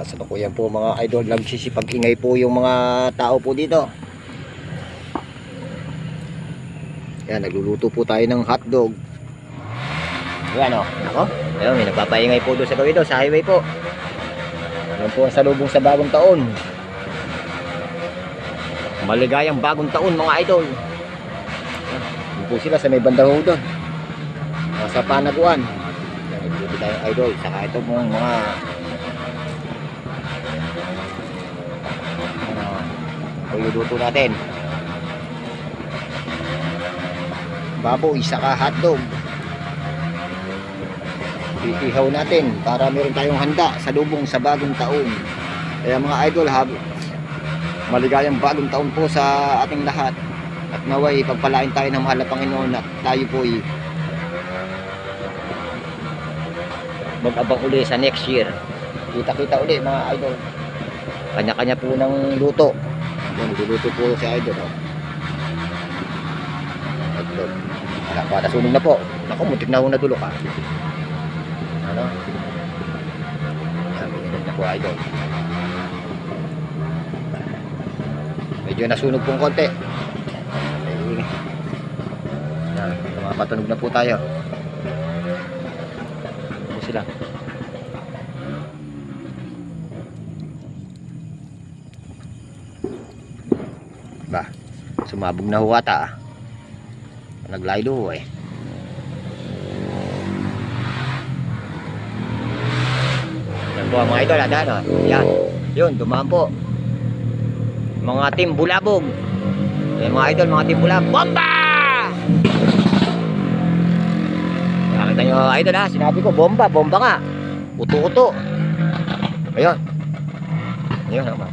Kasalukuyan po mga idol, nagsisipag-ingay po yung mga tao po dito. Yan, nagluluto po tayo ng hotdog. Yan o, ako. Ayun, may nagpapaingay po doon sa gawin doon, sa highway po. Yan po ang salubong sa bagong taon. Maligayang bagong taon mga idol. Yan po sila sa may bandaho doon, sa Panaguan. Yan, nagluluto tayo idol. Saka ito pong mga luluto natin baboy saka hotdog. Iihaw natin para meron tayong handa sa lubong sa bagong taon. Kaya mga idol, maligayang bagong taon po sa ating lahat, at naway pagpalain tayo ng mahal na Panginoon at tayo po mag-abang uli sa next year. Kita-kita uli mga idol, kanya-kanya po ng luto. Yan, luluto po si idol. Hotdog. Wala pa, nasunog na po. Naku, muntik na ho na dulo ka. Ano? Yan, binigyan na po idol. Medyo nasunog pong konti. Yan, mapatunog na po tayo. Ito sila. Ba, sumabog na huwata. Naglaylo eh. Yan po mga idol, ada no? Yan, yun, dumaan po mga team Bulabog. Yan mga idol, mga team Bulabog. Bomba! Nakita nyo idol ha, sinabi ko bomba, bomba nga. Uto-uto. Ayun. Ayun naman.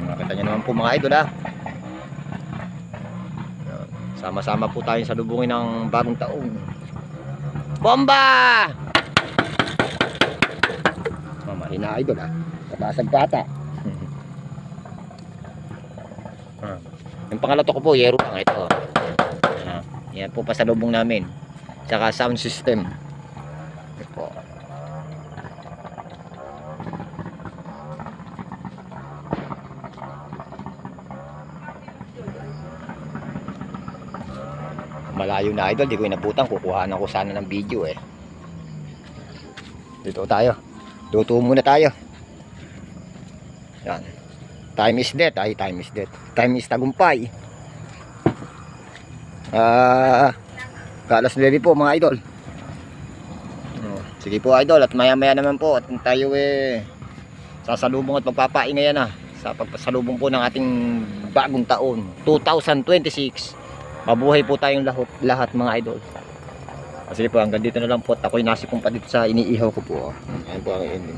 Nakita nyo naman po mga idol ha. Sama-sama po tayo sa lubungin ng bagong taon. Bomba! Mahina idol ha. Kabasag pata. Yung pangalato ko po, yero lang ito. Yan po pasalubong namin. Tsaka sound system. Ito po. Malayo na idol, di ko inabutan, kukuhaan ako sana ng video eh. Dito tayo, luto muna tayo. Yan, time is death, ay time is death, time is tagumpay. Kalas 9 po mga idol. Sige po idol, at maya maya naman po at tayo sasalubong at magpapaingayan na sa pagpasalubong po ng ating bagong taon 2026. Mabuhay po tayong lahat mga idol. Sige po, hanggang dito na lang po. At ako'y nasipong pa dito sa iniihaw ko po. Ayan po ang ending.